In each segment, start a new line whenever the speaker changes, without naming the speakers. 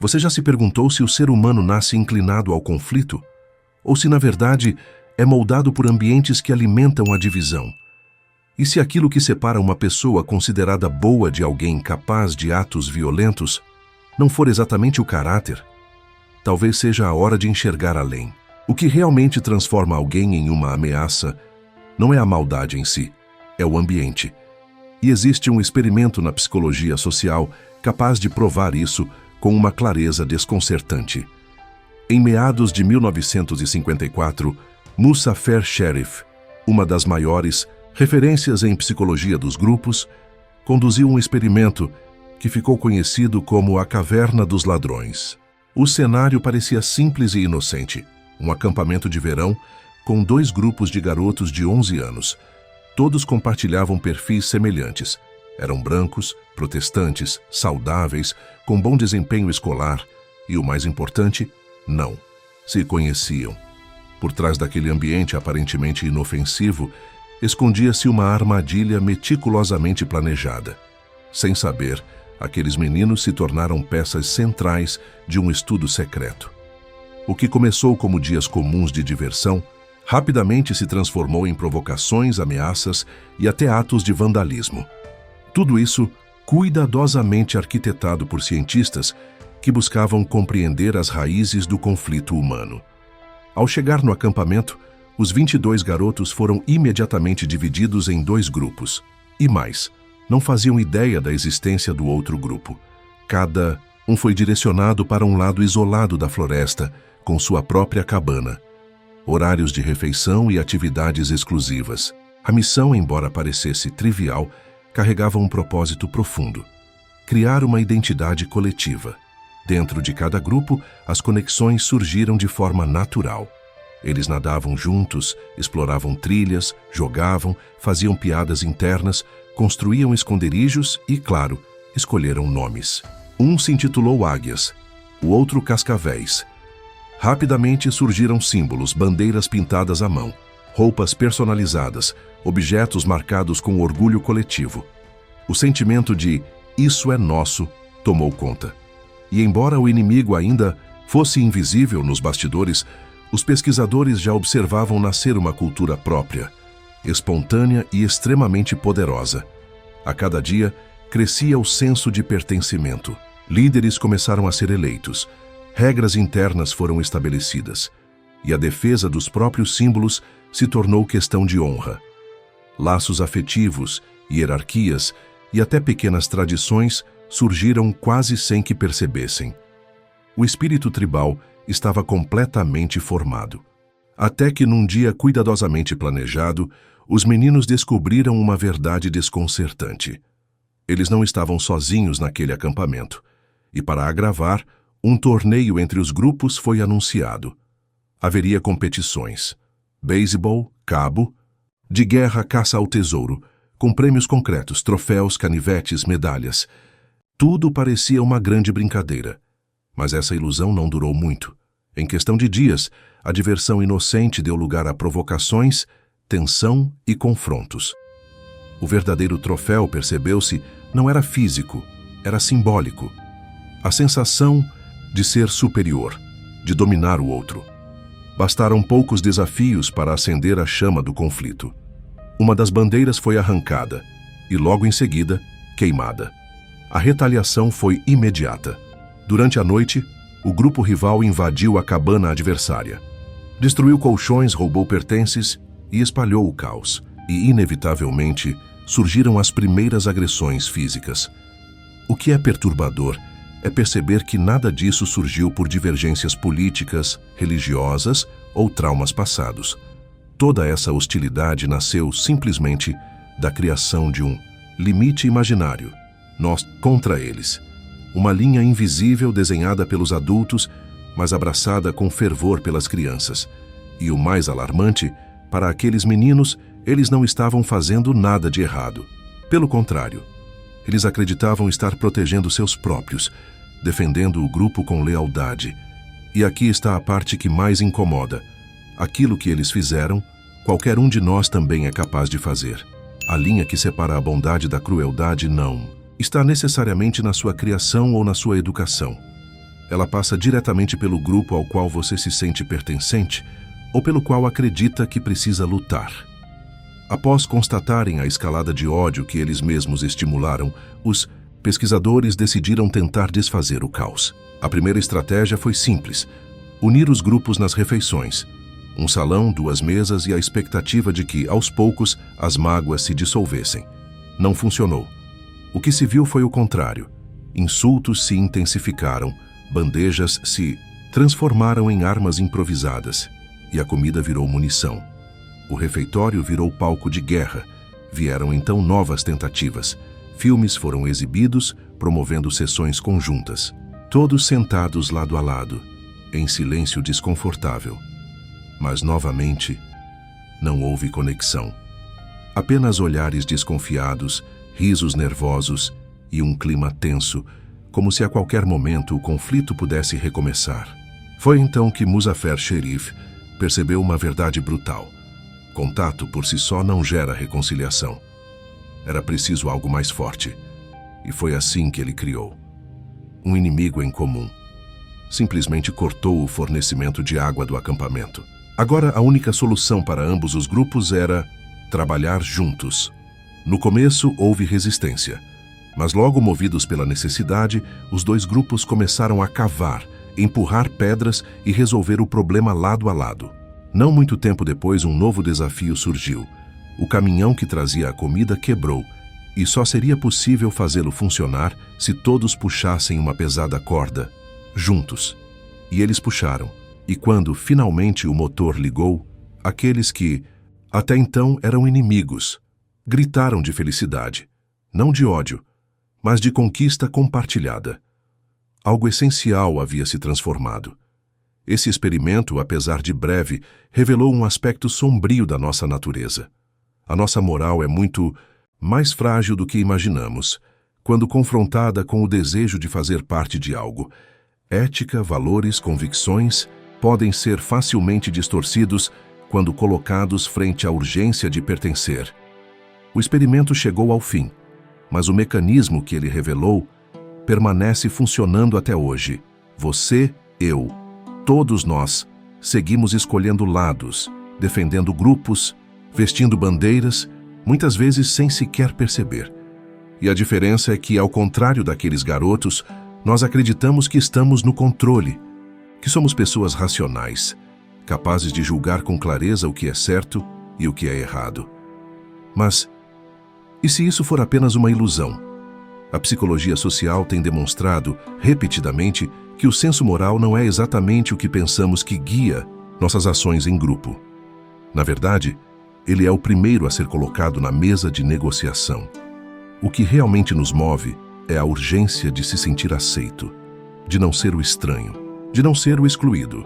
Você já se perguntou se o ser humano nasce inclinado ao conflito? Ou se, na verdade, é moldado por ambientes que alimentam a divisão? E se aquilo que separa uma pessoa considerada boa de alguém capaz de atos violentos não for exatamente o caráter? Talvez seja a hora de enxergar além. O que realmente transforma alguém em uma ameaça não é a maldade em si, é o ambiente. E existe um experimento na psicologia social capaz de provar isso com uma clareza desconcertante. Em meados de 1954, Musa Fair-Sherif, uma das maiores referências em psicologia dos grupos, conduziu um experimento que ficou conhecido como a Caverna dos Ladrões. O cenário parecia simples e inocente. Um acampamento de verão com 2 grupos de garotos de 11 anos. Todos compartilhavam perfis semelhantes. Eram brancos, protestantes, saudáveis, com bom desempenho escolar e, o mais importante, não se conheciam. Por trás daquele ambiente aparentemente inofensivo, escondia-se uma armadilha meticulosamente planejada. Sem saber, aqueles meninos se tornaram peças centrais de um estudo secreto. O que começou como dias comuns de diversão, rapidamente se transformou em provocações, ameaças e até atos de vandalismo. Tudo isso cuidadosamente arquitetado por cientistas que buscavam compreender as raízes do conflito humano. Ao chegar no acampamento, os 22 garotos foram imediatamente divididos em 2 grupos. E mais, não faziam ideia da existência do outro grupo. Cada um foi direcionado para um lado isolado da floresta, com sua própria cabana. Horários de refeição e atividades exclusivas. A missão, embora parecesse trivial, carregava um propósito profundo: criar uma identidade coletiva. Dentro de cada grupo, as conexões surgiram de forma natural. Eles nadavam juntos, exploravam trilhas, jogavam, faziam piadas internas, construíam esconderijos e, claro, escolheram nomes. Um se intitulou Águias, o outro Cascavéis. Rapidamente surgiram símbolos, bandeiras pintadas à mão, roupas personalizadas, objetos marcados com orgulho coletivo. O sentimento de "isso é nosso" tomou conta. E embora o inimigo ainda fosse invisível nos bastidores, os pesquisadores já observavam nascer uma cultura própria, espontânea e extremamente poderosa. A cada dia, crescia o senso de pertencimento. Líderes começaram a ser eleitos, regras internas foram estabelecidas, e a defesa dos próprios símbolos se tornou questão de honra. Laços afetivos, hierarquias e até pequenas tradições surgiram quase sem que percebessem. O espírito tribal estava completamente formado. Até que num dia cuidadosamente planejado, os meninos descobriram uma verdade desconcertante. Eles não estavam sozinhos naquele acampamento. E para agravar, um torneio entre os grupos foi anunciado. Haveria competições: beisebol, cabo, de guerra, caça ao tesouro, com prêmios concretos, troféus, canivetes, medalhas. Tudo parecia uma grande brincadeira. Mas essa ilusão não durou muito. Em questão de dias, a diversão inocente deu lugar a provocações, tensão e confrontos. O verdadeiro troféu, percebeu-se, não era físico, era simbólico. A sensação de ser superior, de dominar o outro. Bastaram poucos desafios para acender a chama do conflito. Uma das bandeiras foi arrancada e, logo em seguida, queimada. A retaliação foi imediata. Durante a noite, o grupo rival invadiu a cabana adversária. Destruiu colchões, roubou pertences e espalhou o caos. E, inevitavelmente, surgiram as primeiras agressões físicas. O que é perturbador é perceber que nada disso surgiu por divergências políticas, religiosas ou traumas passados. Toda essa hostilidade nasceu simplesmente da criação de um limite imaginário, nós contra eles. Uma linha invisível desenhada pelos adultos, mas abraçada com fervor pelas crianças. E o mais alarmante, para aqueles meninos, eles não estavam fazendo nada de errado. Pelo contrário, eles acreditavam estar protegendo seus próprios, defendendo o grupo com lealdade. E aqui está a parte que mais incomoda. Aquilo que eles fizeram, qualquer um de nós também é capaz de fazer. A linha que separa a bondade da crueldade não está necessariamente na sua criação ou na sua educação. Ela passa diretamente pelo grupo ao qual você se sente pertencente ou pelo qual acredita que precisa lutar. Após constatarem a escalada de ódio que eles mesmos estimularam, os pesquisadores decidiram tentar desfazer o caos. A primeira estratégia foi simples: unir os grupos nas refeições. Um salão, 2 mesas e a expectativa de que, aos poucos, as mágoas se dissolvessem. Não funcionou. O que se viu foi o contrário. Insultos se intensificaram, bandejas se transformaram em armas improvisadas e a comida virou munição. O refeitório virou palco de guerra. Vieram então novas tentativas. Filmes foram exibidos, promovendo sessões conjuntas. Todos sentados lado a lado, em silêncio desconfortável. Mas, novamente, não houve conexão. Apenas olhares desconfiados, risos nervosos e um clima tenso, como se a qualquer momento o conflito pudesse recomeçar. Foi então que Muzaffer Sherif percebeu uma verdade brutal. Contato por si só não gera reconciliação. Era preciso algo mais forte. E foi assim que ele criou um inimigo em comum. Simplesmente cortou o fornecimento de água do acampamento. Agora, a única solução para ambos os grupos era trabalhar juntos. No começo, houve resistência. Mas logo movidos pela necessidade, os 2 grupos começaram a cavar, empurrar pedras e resolver o problema lado a lado. Não muito tempo depois, um novo desafio surgiu. O caminhão que trazia a comida quebrou, e só seria possível fazê-lo funcionar se todos puxassem uma pesada corda, juntos. E eles puxaram. E quando, finalmente, o motor ligou, aqueles que, até então, eram inimigos, gritaram de felicidade, não de ódio, mas de conquista compartilhada. Algo essencial havia se transformado. Esse experimento, apesar de breve, revelou um aspecto sombrio da nossa natureza. A nossa moral é muito mais frágil do que imaginamos, quando confrontada com o desejo de fazer parte de algo. Ética, valores, convicções podem ser facilmente distorcidos quando colocados frente à urgência de pertencer. O experimento chegou ao fim, mas o mecanismo que ele revelou permanece funcionando até hoje. Você, eu, todos nós, seguimos escolhendo lados, defendendo grupos, vestindo bandeiras, muitas vezes sem sequer perceber. E a diferença é que, ao contrário daqueles garotos, nós acreditamos que estamos no controle, que somos pessoas racionais, capazes de julgar com clareza o que é certo e o que é errado. Mas, e se isso for apenas uma ilusão? A psicologia social tem demonstrado, repetidamente, que o senso moral não é exatamente o que pensamos que guia nossas ações em grupo. Na verdade, ele é o primeiro a ser colocado na mesa de negociação. O que realmente nos move é a urgência de se sentir aceito, de não ser o estranho, de não ser o excluído.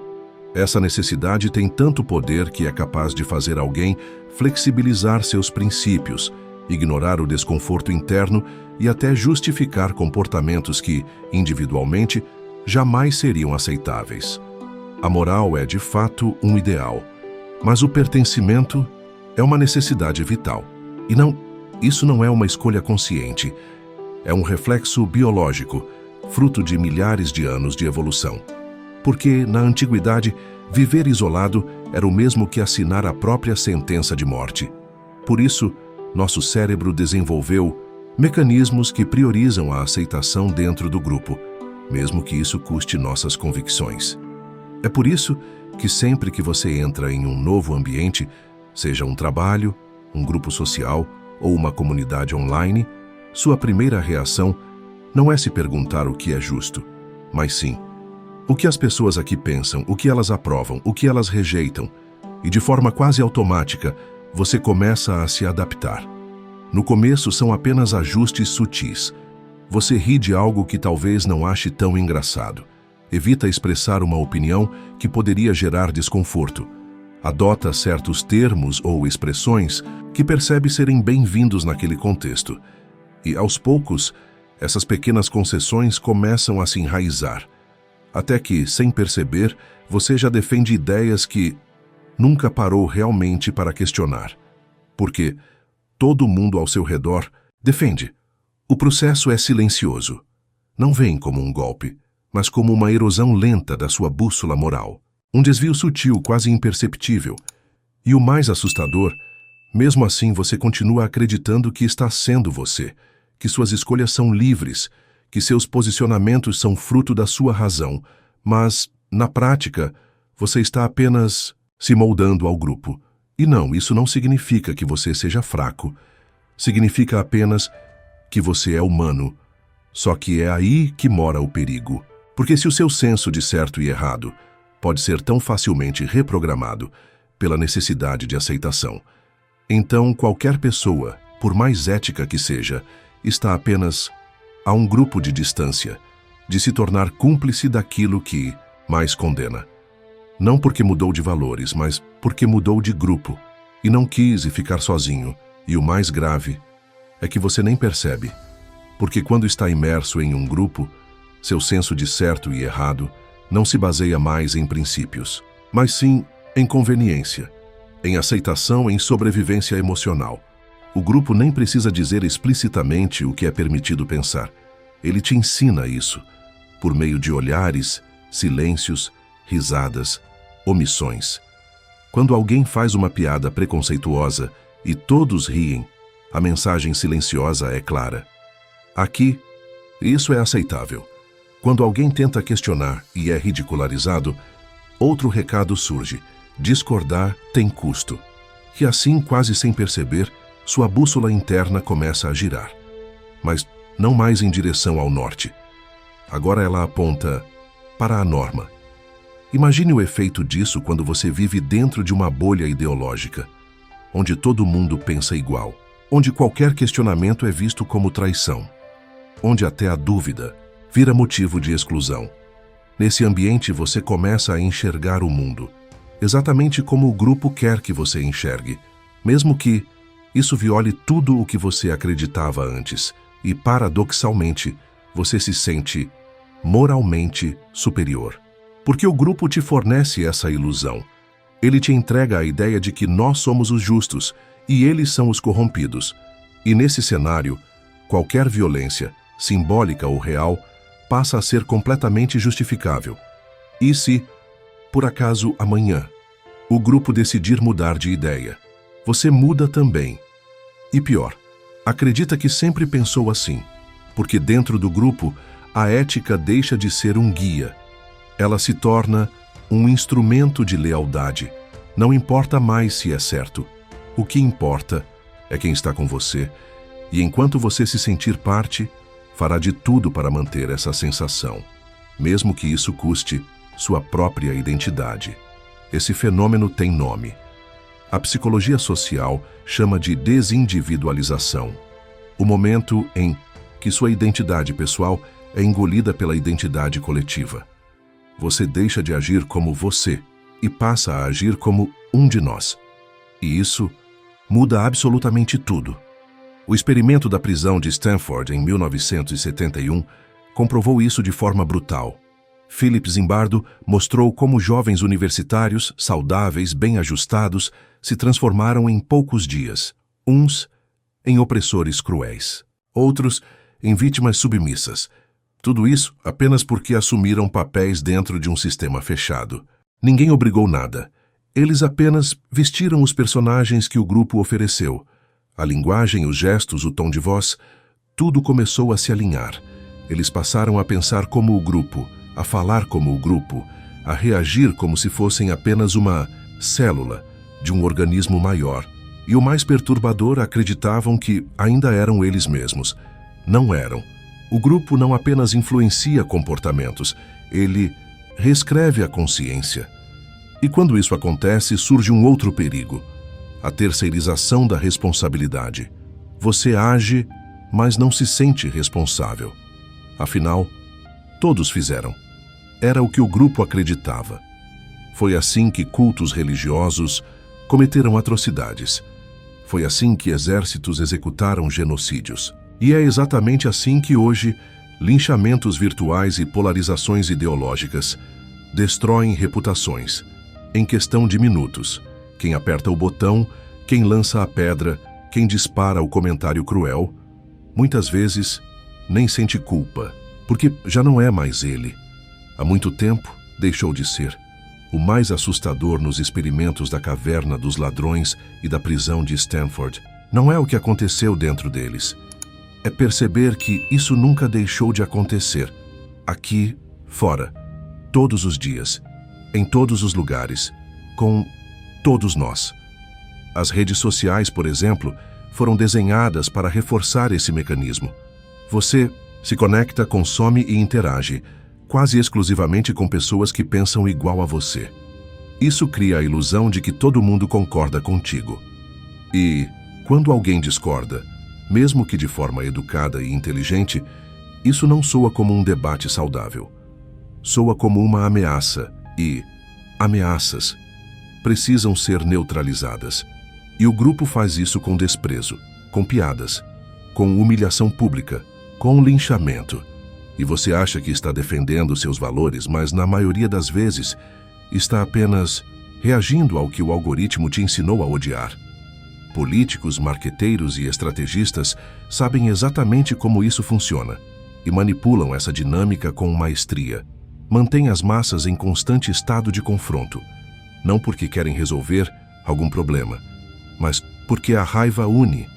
Essa necessidade tem tanto poder que é capaz de fazer alguém flexibilizar seus princípios, ignorar o desconforto interno e até justificar comportamentos que, individualmente, jamais seriam aceitáveis. A moral é, de fato, um ideal, mas o pertencimento é uma necessidade vital. E isso não é uma escolha consciente. É um reflexo biológico, fruto de milhares de anos de evolução. Porque, na antiguidade, viver isolado era o mesmo que assinar a própria sentença de morte. Por isso, nosso cérebro desenvolveu mecanismos que priorizam a aceitação dentro do grupo, mesmo que isso custe nossas convicções. É por isso que sempre que você entra em um novo ambiente, seja um trabalho, um grupo social ou uma comunidade online, sua primeira reação não é se perguntar o que é justo, mas sim o que as pessoas aqui pensam, o que elas aprovam, o que elas rejeitam, e de forma quase automática, você começa a se adaptar. No começo são apenas ajustes sutis. Você ri de algo que talvez não ache tão engraçado. Evita expressar uma opinião que poderia gerar desconforto. Adota certos termos ou expressões que percebe serem bem-vindos naquele contexto. E, aos poucos, essas pequenas concessões começam a se enraizar. Até que, sem perceber, você já defende ideias que nunca parou realmente para questionar. Porque todo mundo ao seu redor defende. O processo é silencioso. Não vem como um golpe, mas como uma erosão lenta da sua bússola moral. Um desvio sutil, quase imperceptível. E o mais assustador, mesmo assim você continua acreditando que está sendo você, que suas escolhas são livres, que seus posicionamentos são fruto da sua razão, mas, na prática, você está apenas se moldando ao grupo. E não, isso não significa que você seja fraco. Significa apenas que você é humano. Só que é aí que mora o perigo. Porque se o seu senso de certo e errado pode ser tão facilmente reprogramado pela necessidade de aceitação, então qualquer pessoa, por mais ética que seja, está apenas a um grupo de distância de se tornar cúmplice daquilo que mais condena. Não porque mudou de valores, mas porque mudou de grupo e não quis ficar sozinho. E o mais grave é que você nem percebe, porque quando está imerso em um grupo, seu senso de certo e errado não se baseia mais em princípios, mas sim em conveniência, em aceitação, em sobrevivência emocional. O grupo nem precisa dizer explicitamente o que é permitido pensar. Ele te ensina isso, por meio de olhares, silêncios, risadas, omissões. Quando alguém faz uma piada preconceituosa e todos riem, a mensagem silenciosa é clara. Aqui, isso é aceitável. Quando alguém tenta questionar e é ridicularizado, outro recado surge: discordar tem custo. E assim, quase sem perceber, sua bússola interna começa a girar. Mas não mais em direção ao norte. Agora ela aponta para a norma. Imagine o efeito disso quando você vive dentro de uma bolha ideológica, onde todo mundo pensa igual, onde qualquer questionamento é visto como traição, onde até a dúvida vira motivo de exclusão. Nesse ambiente você começa a enxergar o mundo, exatamente como o grupo quer que você enxergue, mesmo que isso viole tudo o que você acreditava antes, e paradoxalmente, você se sente moralmente superior. Porque o grupo te fornece essa ilusão. Ele te entrega a ideia de que nós somos os justos e eles são os corrompidos. E nesse cenário, qualquer violência, simbólica ou real, passa a ser completamente justificável. E se, por acaso amanhã, o grupo decidir mudar de ideia, você muda também. E pior, acredita que sempre pensou assim, porque dentro do grupo, a ética deixa de ser um guia. Ela se torna um instrumento de lealdade. Não importa mais se é certo. O que importa é quem está com você, e enquanto você se sentir parte, fará de tudo para manter essa sensação, mesmo que isso custe sua própria identidade. Esse fenômeno tem nome. A psicologia social chama de desindividualização, o momento em que sua identidade pessoal é engolida pela identidade coletiva. Você deixa de agir como você e passa a agir como um de nós. E isso muda absolutamente tudo. O experimento da prisão de Stanford em 1971 comprovou isso de forma brutal. Philip Zimbardo mostrou como jovens universitários, saudáveis, bem ajustados, se transformaram em poucos dias. Uns em opressores cruéis, outros em vítimas submissas. Tudo isso apenas porque assumiram papéis dentro de um sistema fechado. Ninguém obrigou nada. Eles apenas vestiram os personagens que o grupo ofereceu. A linguagem, os gestos, o tom de voz, tudo começou a se alinhar. Eles passaram a pensar como o grupo, a falar como o grupo, a reagir como se fossem apenas uma célula de um organismo maior. E o mais perturbador, acreditavam que ainda eram eles mesmos. Não eram. O grupo não apenas influencia comportamentos, ele reescreve a consciência. E quando isso acontece, surge um outro perigo: a terceirização da responsabilidade. Você age, mas não se sente responsável. Afinal, todos fizeram. Era o que o grupo acreditava. Foi assim que cultos religiosos cometeram atrocidades. Foi assim que exércitos executaram genocídios. E é exatamente assim que hoje linchamentos virtuais e polarizações ideológicas destroem reputações, em questão de minutos. Quem aperta o botão, quem lança a pedra, quem dispara o comentário cruel, muitas vezes nem sente culpa, porque já não é mais ele. Há muito tempo, deixou de ser. O mais assustador nos experimentos da caverna dos ladrões e da prisão de Stanford não é o que aconteceu dentro deles. É perceber que isso nunca deixou de acontecer. Aqui, fora, todos os dias, em todos os lugares, com todos nós. As redes sociais, por exemplo, foram desenhadas para reforçar esse mecanismo. Você se conecta, consome e interage, quase exclusivamente com pessoas que pensam igual a você. Isso cria a ilusão de que todo mundo concorda contigo. E, quando alguém discorda, mesmo que de forma educada e inteligente, isso não soa como um debate saudável. Soa como uma ameaça e ameaças precisam ser neutralizadas. E o grupo faz isso com desprezo, com piadas, com humilhação pública, com linchamento. E você acha que está defendendo seus valores, mas na maioria das vezes está apenas reagindo ao que o algoritmo te ensinou a odiar. Políticos, marqueteiros e estrategistas sabem exatamente como isso funciona e manipulam essa dinâmica com maestria. Mantêm as massas em constante estado de confronto, não porque querem resolver algum problema, mas porque a raiva une,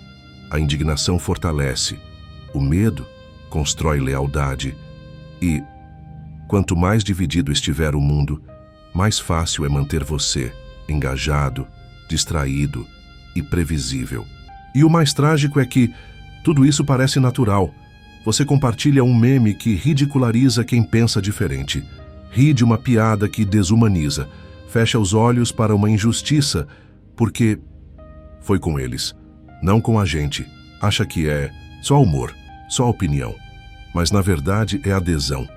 a indignação fortalece, o medo constrói lealdade e, quanto mais dividido estiver o mundo, mais fácil é manter você engajado, distraído e previsível. E o mais trágico é que tudo isso parece natural. Você compartilha um meme que ridiculariza quem pensa diferente, ri de uma piada que desumaniza, fecha os olhos para uma injustiça, porque foi com eles, não com a gente. Acha que é só humor, só opinião. Mas na verdade é adesão.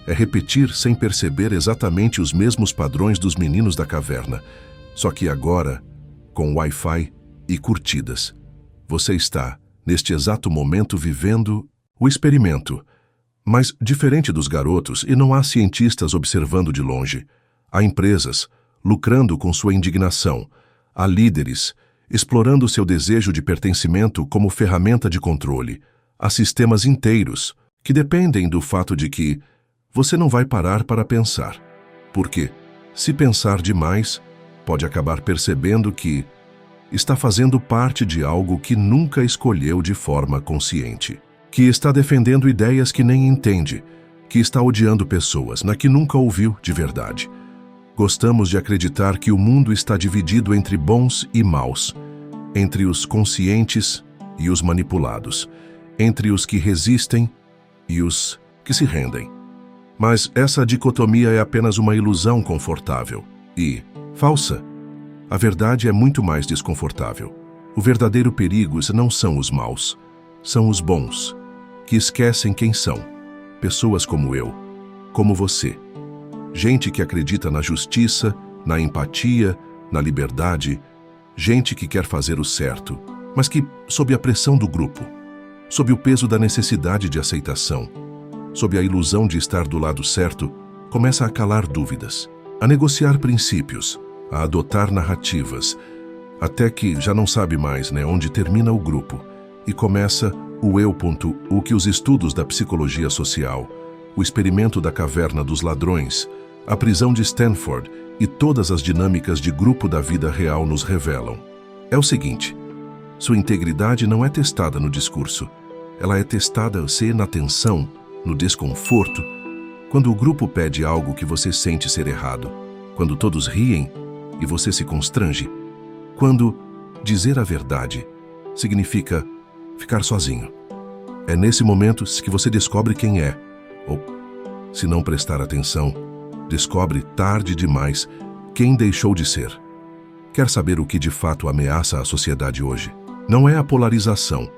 É repetir sem perceber exatamente os mesmos padrões dos meninos da caverna, só que agora com Wi-Fi e curtidas. Você está, neste exato momento, vivendo o experimento. Mas, diferente dos garotos, e não há cientistas observando de longe, há empresas lucrando com sua indignação, há líderes explorando seu desejo de pertencimento como ferramenta de controle, há sistemas inteiros que dependem do fato de que você não vai parar para pensar. Porque, se pensar demais, pode acabar percebendo que está fazendo parte de algo que nunca escolheu de forma consciente, que está defendendo ideias que nem entende, que está odiando pessoas na que nunca ouviu de verdade. Gostamos de acreditar que o mundo está dividido entre bons e maus, entre os conscientes e os manipulados, entre os que resistem e os que se rendem. Mas essa dicotomia é apenas uma ilusão confortável e falsa. A verdade é muito mais desconfortável. O verdadeiro perigo não são os maus, são os bons, que esquecem quem são. Pessoas como eu, como você. Gente que acredita na justiça, na empatia, na liberdade. Gente que quer fazer o certo, mas que, sob a pressão do grupo, sob o peso da necessidade de aceitação, sob a ilusão de estar do lado certo, começa a calar dúvidas, a negociar princípios, a adotar narrativas, até que já não sabe mais onde termina o grupo e começa o eu. O que os estudos da psicologia social, o experimento da caverna dos ladrões, a prisão de Stanford e todas as dinâmicas de grupo da vida real nos revelam. É o seguinte: sua integridade não é testada no discurso, ela é testada na tensão, no desconforto, quando o grupo pede algo que você sente ser errado, quando todos riem e você se constrange, quando dizer a verdade significa ficar sozinho. É nesse momento que você descobre quem é, ou, se não prestar atenção, descobre tarde demais quem deixou de ser. Quer saber o que de fato ameaça a sociedade hoje? Não é a polarização,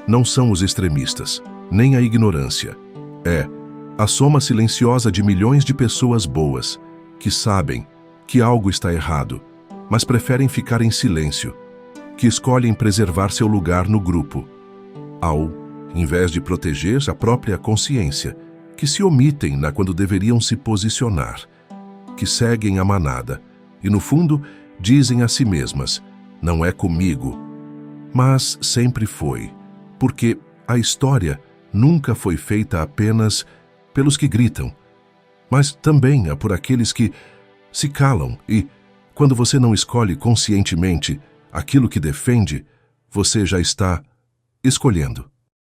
não são os extremistas, nem a ignorância. É a soma silenciosa de milhões de pessoas boas que sabem que algo está errado, mas preferem ficar em silêncio, que escolhem preservar seu lugar no grupo, ao invés de proteger a própria consciência, que se omitem quando deveriam se posicionar, que seguem a manada e, no fundo, dizem a si mesmas: não é comigo. Mas sempre foi, porque a história nunca foi feita apenas pelos que gritam, mas também há por aqueles que se calam e, quando você não escolhe conscientemente aquilo que defende, você já está escolhendo.